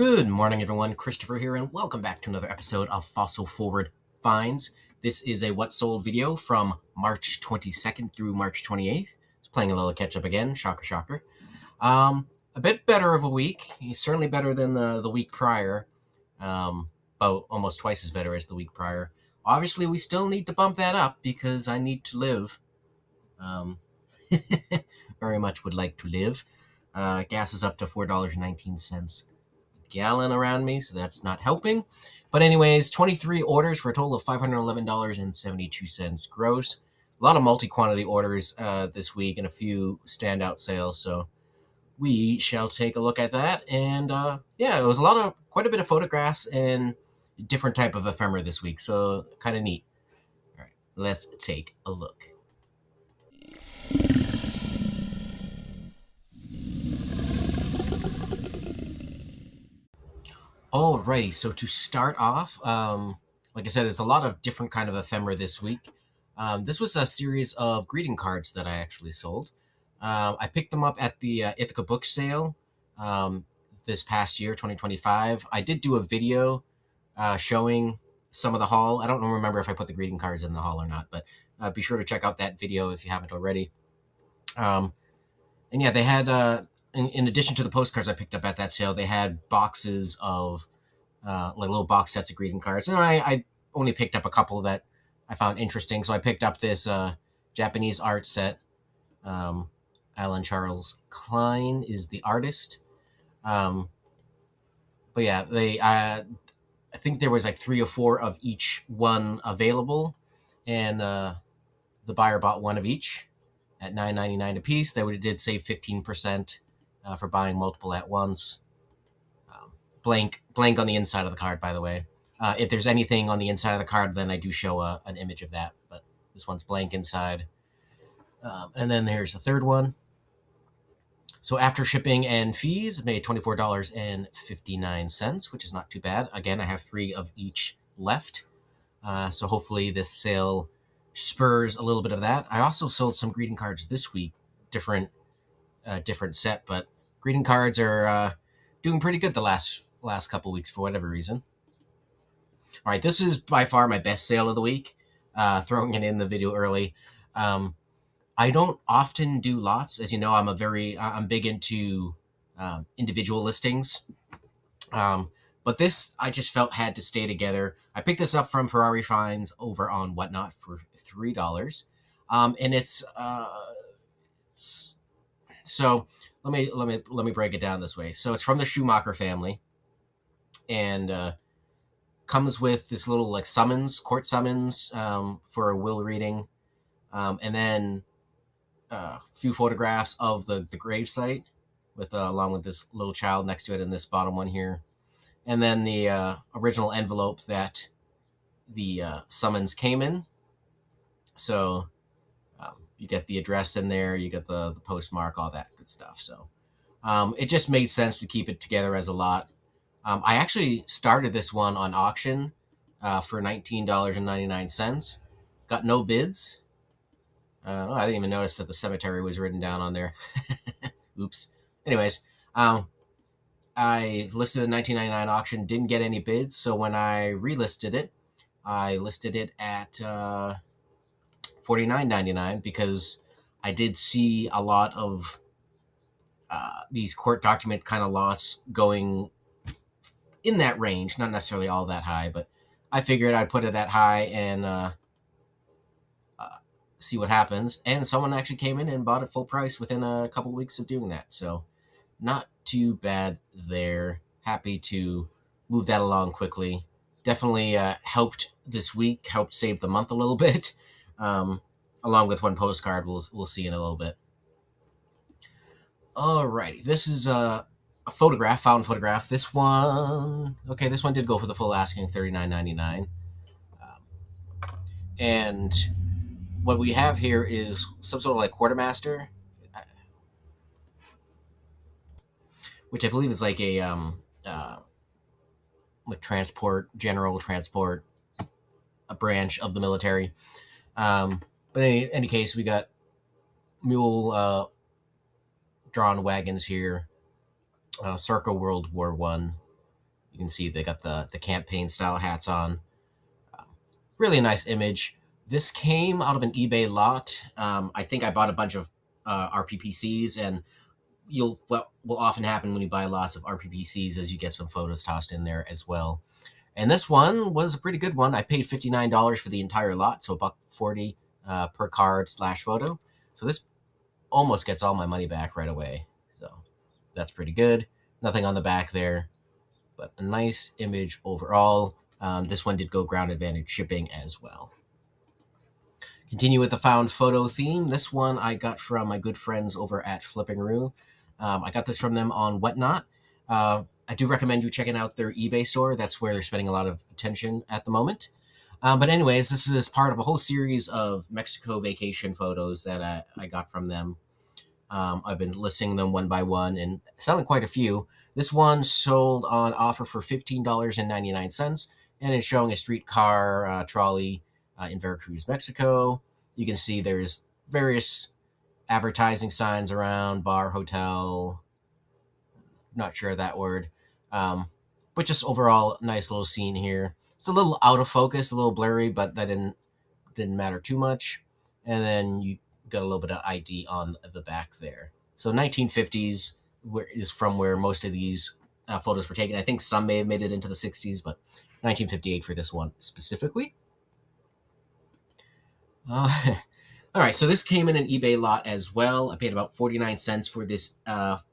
Good morning, everyone. Christopher here, and welcome back to another episode of Fossil Forward Finds. This is a What Sold video from March 22nd through March 28th. Just playing a little catch-up again. Shocker, shocker. A bit better of a week. Certainly better than the week prior. About almost twice as better as the week prior. Obviously, we still need to bump that up because I need to live. Very much would like to live. Gas is up to $4.19 gallon around me, so that's not helping. But anyways, 23 orders for a total of $511.72 gross. A lot of multi-quantity orders this week and a few standout sales, so we shall take a look at that. And yeah, it was quite a bit of photographs and different type of ephemera this week, so kind of neat. All right, let's take a look. Alrighty, so to start off, like I said, it's a lot of different kind of ephemera this week. This was a series of greeting cards that I actually sold. I picked them up at the Ithaca book sale this past year, 2025. I did do a video showing some of the haul. I don't remember if I put the greeting cards in the haul or not, but be sure to check out that video if you haven't already. And yeah, they had... In addition to the postcards I picked up at that sale, they had boxes of like little box sets of greeting cards. And I only picked up a couple that I found interesting. So I picked up this Japanese art set. Alan Charles Klein is the artist. But yeah, I think there was like 3 or 4 of each one available. And the buyer bought one of each at $9.99 a piece. They did save 15%. For buying multiple at once. Blank on the inside of the card, by the way. If there's anything on the inside of the card, then I do show an image of that. But this one's blank inside. And then there's a third one. So after shipping and fees, made $24.59, which is not too bad. Again, I have 3 of each left. So hopefully this sale spurs a little bit of that. I also sold some greeting cards this week, different set, but greeting cards are doing pretty good the last couple weeks for whatever reason. All right, this is by far my best sale of the week. Throwing it in the video early. I don't often do lots, as you know. I'm big into individual listings. But this I just felt had to stay together. I picked this up from Ferrari Finds over on Whatnot for $3, and it's so let me break it down this way. So it's from the Schumacher family, and comes with this little like court summons for a will reading, and then a few photographs of the gravesite with along with this little child next to it in this bottom one here, and then the original envelope that the summons came in. So you get the address in there, you get the postmark, all that good stuff. So it just made sense to keep it together as a lot. I actually started this one on auction for $19.99. Got no bids. I didn't even notice that the cemetery was written down on there. Oops. Anyways, I listed a $19.99 auction, didn't get any bids. So when I relisted it, I listed it at $49.99 because I did see a lot of these court document kind of lots going in that range, not necessarily all that high, but I figured I'd put it that high and see what happens. And someone actually came in and bought it full price within a couple weeks of doing that. So not too bad there. Happy to move that along quickly. Definitely helped this week, helped save the month a little bit. Along with one postcard we'll see in a little bit. Alrighty, this is a found photograph. This one did go for the full asking, $39.99. And what we have here is some sort of like quartermaster, which I believe is like a like general transport, a branch of the military. But in any case, we got mule drawn wagons here, circa World War I. You can see they got the campaign style hats on. Really nice image. This came out of an eBay lot. I think I bought a bunch of RPPCs, and what will often happen when you buy lots of RPPCs is you get some photos tossed in there as well. And this one was a pretty good one. I paid $59 for the entire lot, so $1.40 per card / photo. So this almost gets all my money back right away. So that's pretty good. Nothing on the back there, but a nice image overall. This one did go ground advantage shipping as well. Continue with the found photo theme. This one I got from my good friends over at Flippingroo. I got this from them on Whatnot. I do recommend you checking out their eBay store. That's where they're spending a lot of attention at the moment. But anyways, this is part of a whole series of Mexico vacation photos that I got from them. I've been listing them one by one and selling quite a few. This one sold on offer for $15.99 and is showing a streetcar trolley in Veracruz, Mexico. You can see there's various advertising signs around, bar, hotel, not sure of that word. But just overall, nice little scene here. It's a little out of focus, a little blurry, but that didn't matter too much. And then you got a little bit of ID on the back there. So 1950s is from where most of these photos were taken. I think some may have made it into the 60s, but 1958 for this one specifically. All right, so this came in an eBay lot as well. I paid about 49 cents for this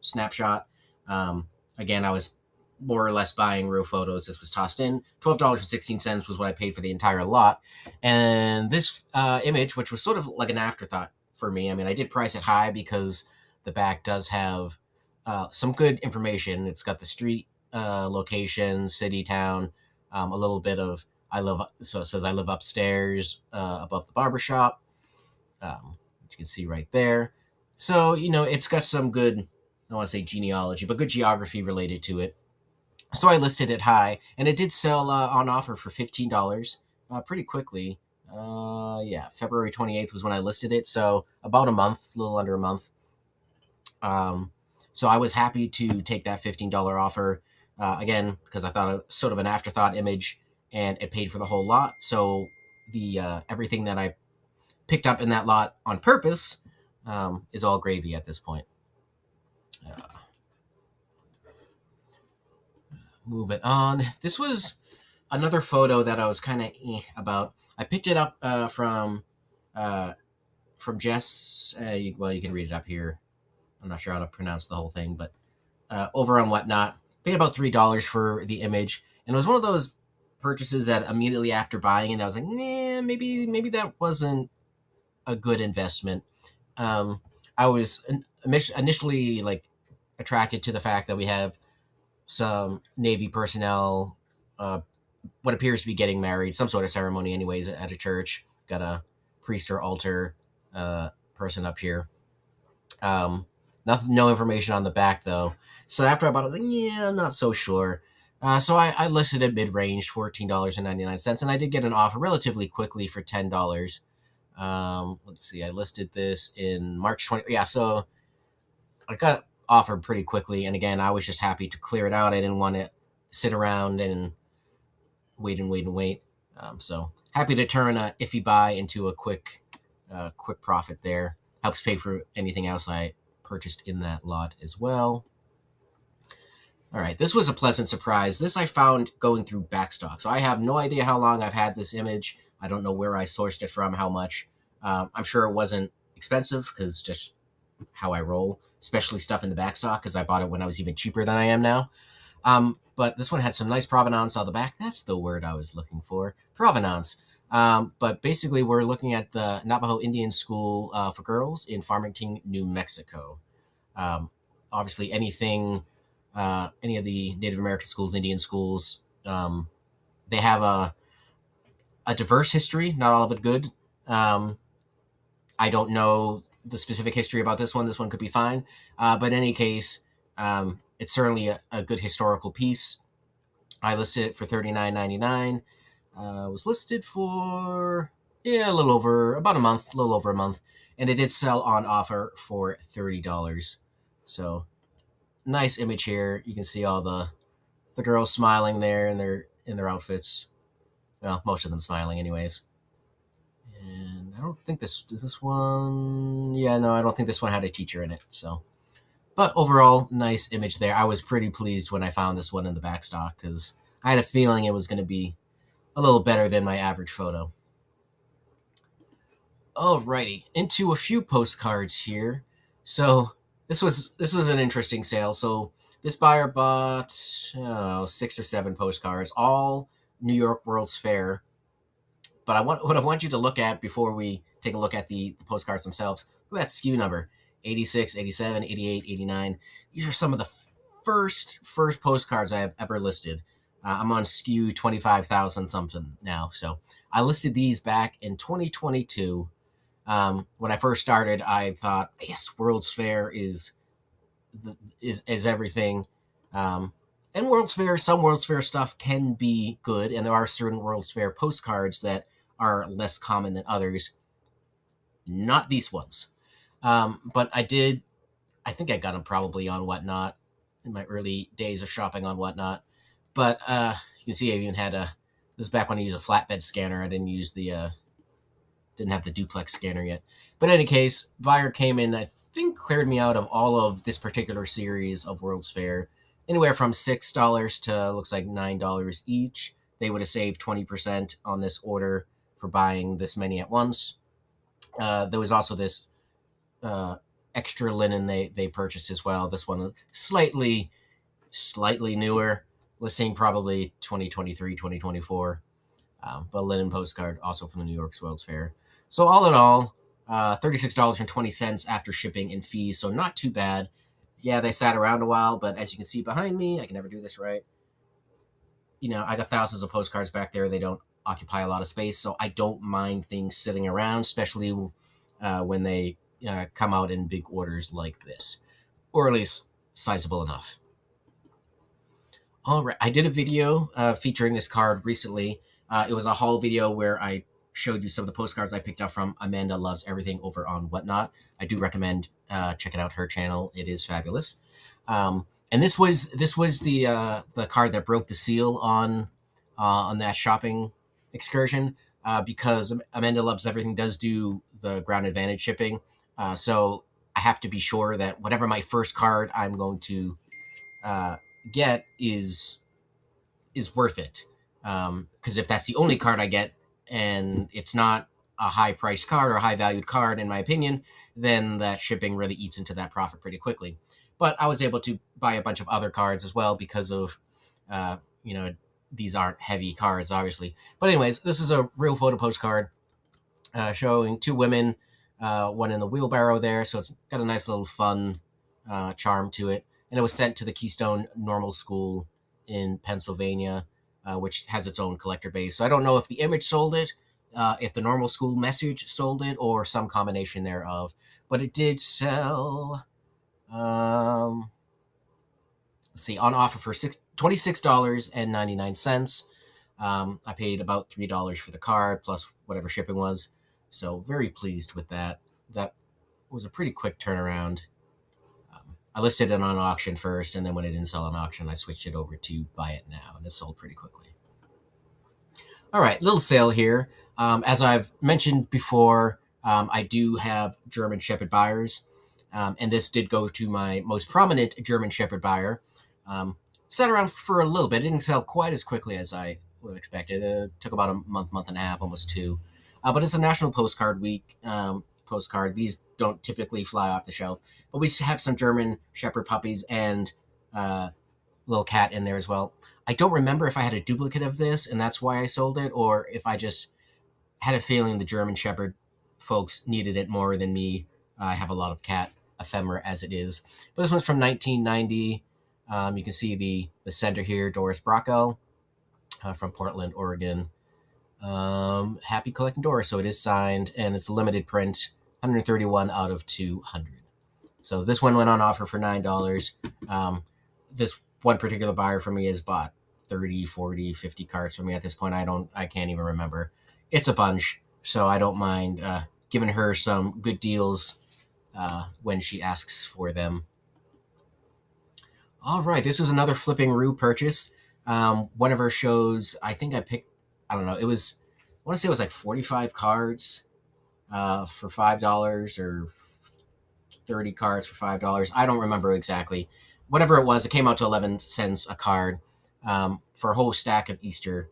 snapshot. Again, I was more or less buying real photos. This was tossed in. $12.16 was what I paid for the entire lot. And this image, which was sort of like an afterthought for me, I mean, I did price it high because the back does have some good information. It's got the street location, city, town, a little bit of so it says I live upstairs above the barbershop, which you can see right there. So, it's got some good, I don't want to say genealogy, but good geography related to it. So I listed it high, and it did sell on offer for $15 pretty quickly. February 28th was when I listed it, so about a month, a little under a month. So I was happy to take that $15 offer, again, because I thought it was sort of an afterthought image, and it paid for the whole lot. So the everything that I picked up in that lot on purpose is all gravy at this point. Moving on. This was another photo that I was kind of about. I picked it up from Jess. Well, you can read it up here. I'm not sure how to pronounce the whole thing, but over on Whatnot, paid about $3 for the image, and it was one of those purchases that immediately after buying it, I was like, nah, maybe that wasn't a good investment. I was initially attracted to the fact that we have some Navy personnel, what appears to be getting married, some sort of ceremony anyways at a church. Got a priest or altar person up here. No information on the back though. So after I bought it, I was like, yeah, I'm not so sure. So I listed it mid-range, $14.99, and I did get an offer relatively quickly for $10. Let's see, I listed this in March 20. Yeah, so I got offered pretty quickly, and again, I was just happy to clear it out. I didn't want to sit around and wait. So happy to turn a iffy buy into a quick profit there. Helps pay for anything else I purchased in that lot as well. All right, this was a pleasant surprise. This I found going through Backstock. So I have no idea how long I've had this image. I don't know where I sourced it from, how much. I'm sure it wasn't expensive because just how I roll, especially stuff in the Backstock because I bought it when I was even cheaper than I am now. But this one had some nice provenance on the back. That's the word I was looking for, provenance. But basically, we're looking at the Navajo Indian School for Girls in Farmington, New Mexico. Obviously, any of the Native American schools, Indian schools, they have a diverse history, not all of it good. I don't know the specific history about this one. This one could be fine. But in any case, it's certainly a good historical piece. I listed it for $39.99. Was listed for a little over a month, and it did sell on offer for $30. So nice image here. You can see all the the girls smiling there in their outfits. Well, most of them smiling, anyways. And I don't think this one. Yeah, no, I don't think this one had a teacher in it. So, but overall, nice image there. I was pretty pleased when I found this one in the back stock because I had a feeling it was going to be a little better than my average photo. Alrighty, into a few postcards here. So this was an interesting sale. So this buyer bought, I don't know, 6 or 7 postcards, all New York World's Fair. But what I want you to look at before we take a look at the postcards themselves, look at that SKU number: 86, 87, 88, 89. These are some of the first postcards I have ever listed. I'm on SKU 25,000 something now. So I listed these back in 2022. When I first started, I thought, yes, World's Fair is everything. And some World's Fair stuff can be good, and there are certain World's Fair postcards that are less common than others. Not these ones. But I think I got them probably on Whatnot in my early days of shopping on Whatnot. But you can see I even had this is back when I used a flatbed scanner. I didn't use didn't have the duplex scanner yet. But in any case, buyer came in, I think cleared me out of all of this particular series of World's Fair. Anywhere from $6 to looks like $9 each. They would have saved 20% on this order for buying this many at once. There was also this extra linen they purchased as well. This one slightly newer, listing probably 2023, 2024. But linen postcard also from the New York's World's Fair. So all in all, $36.20 after shipping and fees. So not too bad. Yeah, they sat around a while, but as you can see behind me, I can never do this right. I got thousands of postcards back there. They don't occupy a lot of space, so I don't mind things sitting around, especially when they come out in big orders like this, or at least sizable enough. All right, I did a video featuring this card recently. It was a haul video where I showed you some of the postcards I picked up from Amanda Loves Everything over on Whatnot. I do recommend checking out her channel. It is fabulous. And this was the card that broke the seal on that shopping excursion because Amanda Loves Everything does do the ground advantage shipping. So I have to be sure that whatever my first card I'm going to get is worth it. Because if that's the only card I get and it's not a high priced card or a high valued card, in my opinion, then that shipping really eats into that profit pretty quickly. But I was able to buy a bunch of other cards as well because of, these aren't heavy cards, obviously. But anyways, this is a real photo postcard showing 2 women, one in the wheelbarrow there. So it's got a nice little fun charm to it. And it was sent to the Keystone Normal School in Pennsylvania, which has its own collector base. So I don't know if the image sold it, if the Normal School message sold it, or some combination thereof. But it did sell, let's see, on offer for $26.99. I paid about $3 for the card, plus whatever shipping was. So very pleased with that. That was a pretty quick turnaround. I listed it on auction first, and then when it didn't sell on auction, I switched it over to buy it now, and it sold pretty quickly. All right, little sale here. As I've mentioned before, I do have German Shepherd buyers, and this did go to my most prominent German Shepherd buyer. Sat around for a little bit. It didn't sell quite as quickly as I would have expected. It took about a month and a half, almost 2. But it's a National Postcard Week postcard. These don't typically fly off the shelf, but we have some German Shepherd puppies and little cat in there as well. I don't remember if I had a duplicate of this and that's why I sold it, or if I just had a feeling the German Shepherd folks needed it more than me. I have a lot of cat ephemera as it is. But this one's from 1990. You can see the sender here, Doris Brockel from Portland, Oregon. Happy collecting Doris. So it is signed, and it's a limited print, 131 out of 200. So this one went on offer for $9. This one particular buyer for me has bought 30, 40, 50 cards from me at this point. I can't even remember. It's a bunch, so I don't mind giving her some good deals when she asks for them. All right, this was another Flipping Rue purchase. One of her shows, I think I picked, I don't know, I want to say it was like 45 cards for $5 or 30 cards for $5. I don't remember exactly. Whatever it was, it came out to 11 cents a card for a whole stack of Easter.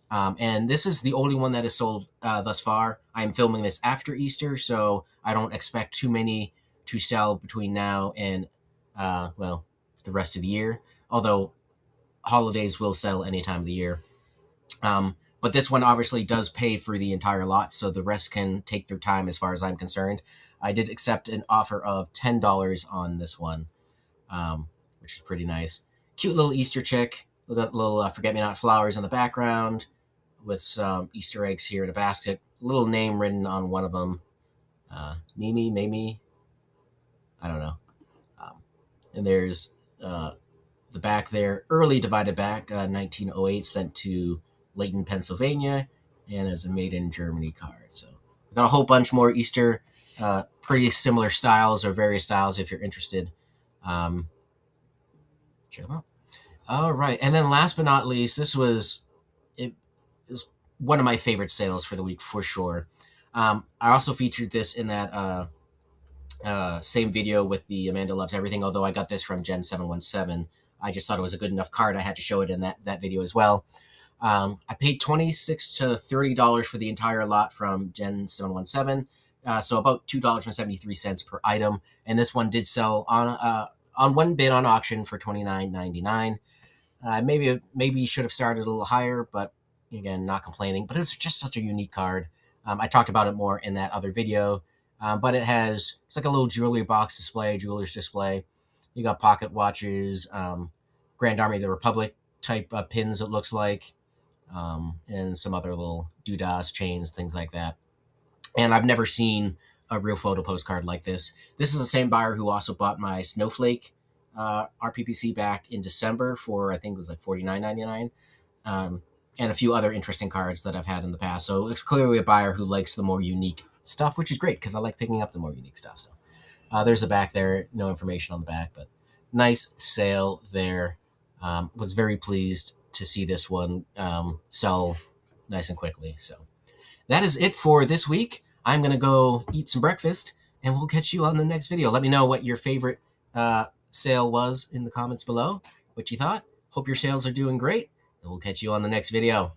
And this is the only one that is sold thus far. I am filming this after Easter, so I don't expect too many to sell between now and, well, the rest of the year. Although holidays will sell any time of the year. But this one obviously does pay for the entire lot, so the rest can take their time as far as I'm concerned. I did accept an offer of $10 on this one, which is pretty nice. Cute little Easter chick. We got little forget-me-not flowers in the background with some Easter eggs here in a basket. Little name written on one of them. Mimi, Mamie, I don't know. And there's the back there, early divided back, 1908, sent to Layton, Pennsylvania, and as a made in Germany card. So we've got a whole bunch more Easter, pretty similar styles or various styles if you're interested. Check them out. All right, and then last but not least, it is one of my favorite sales for the week for sure. I also featured this in that same video with the Amanda Loves Everything, although I got this from Gen717. I just thought it was a good enough card. I had to show it in that video as well. I paid $26 to $30 for the entire lot from Gen717, so about $2.73 per item. And this one did sell on one bid on auction for $29.99. Maybe should have started a little higher, but again, not complaining. But it's just such a unique card. I talked about it more in that other video. But it's like a little jewelry box display, jeweler's display. You got pocket watches, Grand Army of the Republic type pins, it looks like, and some other little doodahs, chains, things like that. And I've never seen a real photo postcard like this. This is the same buyer who also bought my Snowflake RPPC back in December for, I think it was like $49.99. And a few other interesting cards that I've had in the past. So it's clearly a buyer who likes the more unique stuff, which is great because I like picking up the more unique stuff. So there's a back there, no information on the back, but nice sale there. Was very pleased to see this one sell nice and quickly. So that is it for this week. I'm going to go eat some breakfast and we'll catch you on the next video. Let me know what your favorite sale was in the comments below, what you thought. Hope your sales are doing great, and we'll catch you on the next video.